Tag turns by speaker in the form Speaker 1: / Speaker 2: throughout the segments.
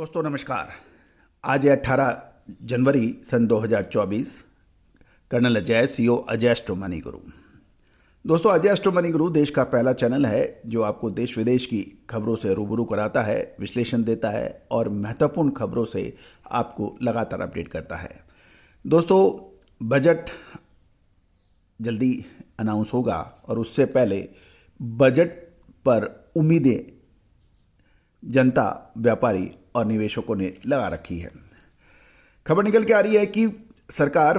Speaker 1: दोस्तों नमस्कार। आज है 18 जनवरी सन 2024। Colonel Ajay CO Ajay astro money guru. दोस्तों अजय एस्ट्रो मनी गुरु देश का पहला चैनल है जो आपको देश विदेश की खबरों से रूबरू कराता है, विश्लेषण देता है और महत्वपूर्ण खबरों से आपको लगातार अपडेट करता है। दोस्तों बजट जल्दी अनाउंस होगा और उससे पहले बजट पर उम्मीदें जनता, व्यापारी और निवेशकों ने लगा रखी है। खबर निकल के आ रही है कि सरकार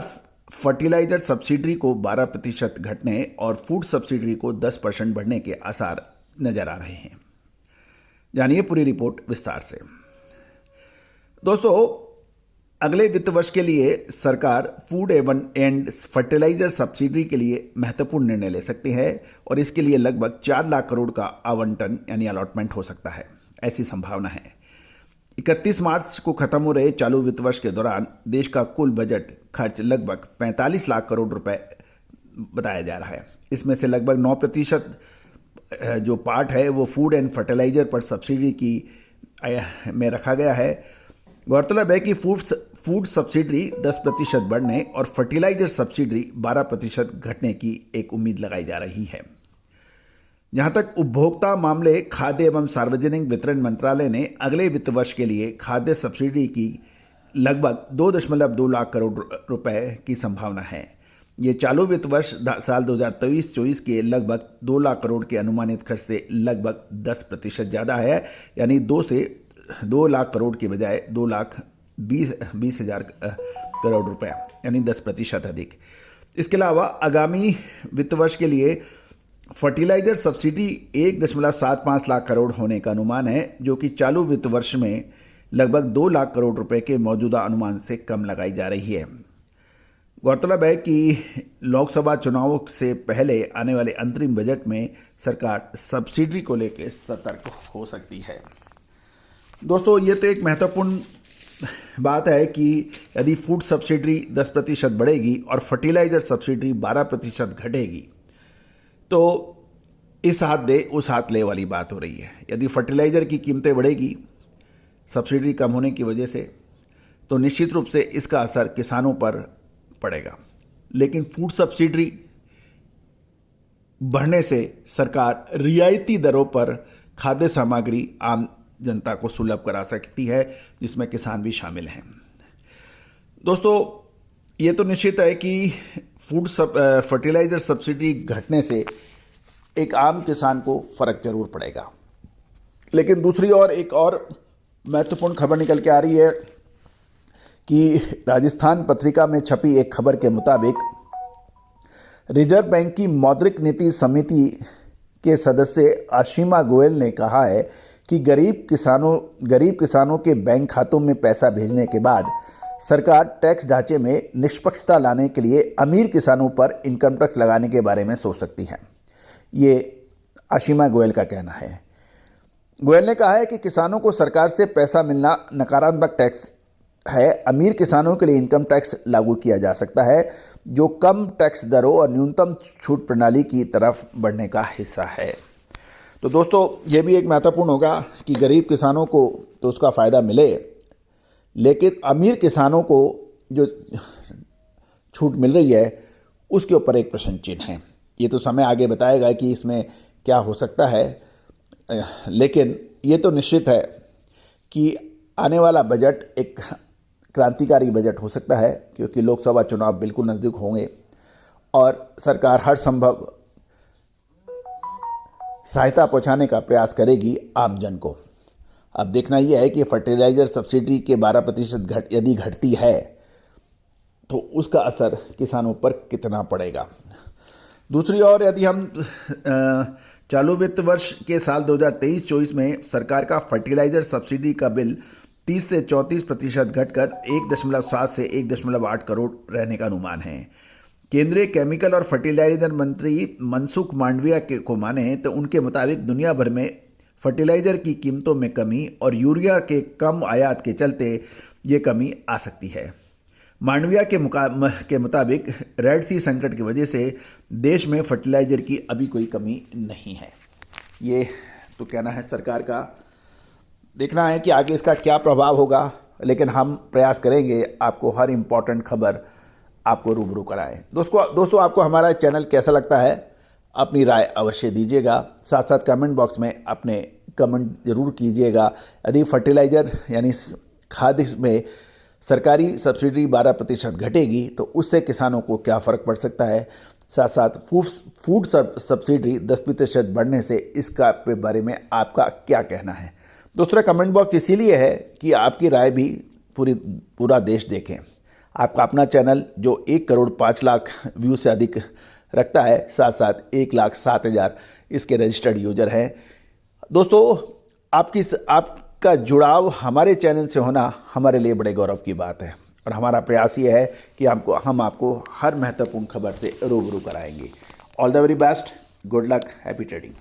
Speaker 1: फर्टिलाइजर सब्सिडी को 12% घटने और फूड सब्सिडी को 10% बढ़ने के आसार नजर आ रहे हैं। जानिए पूरी रिपोर्ट विस्तार से। दोस्तों अगले वित्त वर्ष के लिए सरकार फूड एंड फर्टिलाइजर सब्सिडी के लिए महत्वपूर्ण निर्णय ले सकती है और इसके लिए लगभग 4 लाख करोड़ का आवंटन यानी अलॉटमेंट हो सकता है, ऐसी संभावना है। 31 मार्च को खत्म हो रहे चालू वित्त वर्ष के दौरान देश का कुल बजट खर्च लगभग 45 लाख करोड़ रुपए बताया जा रहा है। इसमें से लगभग 9% जो पार्ट है वो फूड एंड फर्टिलाइजर पर सब्सिडी की में रखा गया है। गौरतलब है कि फूड सब्सिडी 10% बढ़ने और फर्टिलाइजर सब्सिडी 12% घटने की एक उम्मीद लगाई जा रही है। जहां तक उपभोक्ता मामले, खाद्य एवं सार्वजनिक वितरण मंत्रालय ने अगले वित्त वर्ष के लिए खाद्य सब्सिडी की लगभग 2.2 लाख करोड़ रुपए की संभावना है। ये चालू वित्त वर्ष साल 2023-24 के लगभग 2 लाख करोड़ के अनुमानित खर्च से लगभग 10% ज़्यादा है, यानी 2 लाख करोड़ के बजाय 2,20,000 करोड़ रुपए, यानी 10% अधिक। इसके अलावा आगामी वित्त वर्ष के लिए फर्टिलाइजर सब्सिडी 1.75 लाख करोड़ होने का अनुमान है, जो कि चालू वित्त वर्ष में लगभग 2 लाख करोड़ रुपए के मौजूदा अनुमान से कम लगाई जा रही है। गौरतलब है कि लोकसभा चुनावों से पहले आने वाले अंतरिम बजट में सरकार सब्सिडी को लेकर सतर्क हो सकती है। दोस्तों ये तो एक महत्वपूर्ण बात है कि यदि फूड सब्सिडी 10% बढ़ेगी और फर्टिलाइजर सब्सिडी 12% घटेगी तो इस हाथ दे उस हाथ ले वाली बात हो रही है। यदि फर्टिलाइजर की कीमतें बढ़ेगी सब्सिडी कम होने की वजह से, तो निश्चित रूप से इसका असर किसानों पर पड़ेगा। लेकिन फूड सब्सिडी बढ़ने से सरकार रियायती दरों पर खाद्य सामग्री आम जनता को सुलभ करा सकती है, जिसमें किसान भी शामिल हैं। दोस्तों ये तो निश्चित है कि फर्टिलाइजर सब्सिडी घटने से एक आम किसान को फर्क जरूर पड़ेगा। लेकिन दूसरी ओर एक और महत्वपूर्ण खबर निकल के आ रही है कि राजस्थान पत्रिका में छपी एक खबर के मुताबिक रिजर्व बैंक की मौद्रिक नीति समिति के सदस्य आशिमा गोयल ने कहा है कि गरीब किसानों के बैंक खातों में पैसा भेजने के बाद सरकार टैक्स ढांचे में निष्पक्षता लाने के लिए अमीर किसानों पर इनकम टैक्स लगाने के बारे में सोच सकती है। ये आशिमा गोयल का कहना है। गोयल ने कहा है कि किसानों को सरकार से पैसा मिलना नकारात्मक टैक्स है। अमीर किसानों के लिए इनकम टैक्स लागू किया जा सकता है, जो कम टैक्स दरों और न्यूनतम छूट प्रणाली की तरफ बढ़ने का हिस्सा है। तो दोस्तों ये भी एक महत्वपूर्ण होगा कि गरीब किसानों को तो उसका फ़ायदा मिले, लेकिन अमीर किसानों को जो छूट मिल रही है उसके ऊपर एक प्रश्न चिन्ह है। ये तो समय आगे बताएगा कि इसमें क्या हो सकता है, लेकिन ये तो निश्चित है कि आने वाला बजट एक क्रांतिकारी बजट हो सकता है, क्योंकि लोकसभा चुनाव बिल्कुल नज़दीक होंगे और सरकार हर संभव सहायता पहुंचाने का प्रयास करेगी आम जन को। अब देखना यह है कि फर्टिलाइजर सब्सिडी के 12% यदि घटती है तो उसका असर किसानों पर कितना पड़ेगा। दूसरी ओर यदि हम चालू वित्त वर्ष के साल 2023-24 में सरकार का फर्टिलाइजर सब्सिडी का बिल 30 से 34% घटकर 1.7 से 1.8 करोड़ रहने का अनुमान है। केंद्रीय केमिकल और फर्टिलाइजर मंत्री मनसुख मांडविया को माने तो उनके मुताबिक दुनिया भर में फर्टिलाइजर की कीमतों में कमी और यूरिया के कम आयात के चलते ये कमी आ सकती है। मांडविया के मुताबिक रेड सी संकट की वजह से देश में फर्टिलाइजर की अभी कोई कमी नहीं है। ये तो कहना है सरकार का। देखना है कि आगे इसका क्या प्रभाव होगा, लेकिन हम प्रयास करेंगे आपको हर इम्पॉर्टेंट खबर आपको रूबरू कराएं। दोस्तों आपको हमारा चैनल कैसा लगता है, अपनी राय अवश्य दीजिएगा। साथ साथ कमेंट बॉक्स में अपने कमेंट जरूर कीजिएगा। यदि फर्टिलाइज़र यानी खाद में सरकारी सब्सिडी 12% घटेगी तो उससे किसानों को क्या फ़र्क पड़ सकता है, साथ साथ फूड सब्सिडी 10% बढ़ने से इसका के बारे में आपका क्या कहना है। दूसरा कमेंट बॉक्स इसीलिए है कि आपकी राय भी पूरा देश देखें। आपका अपना चैनल जो 1 करोड़ 5 लाख व्यू से अधिक रखता है, साथ साथ 1,07,000 इसके रजिस्टर्ड यूजर हैं। दोस्तों आपका जुड़ाव हमारे चैनल से होना हमारे लिए बड़े गौरव की बात है और हमारा प्रयास ये है कि हम आपको हर महत्वपूर्ण खबर से रूबरू कराएंगे। All the very best, good luck, happy trading.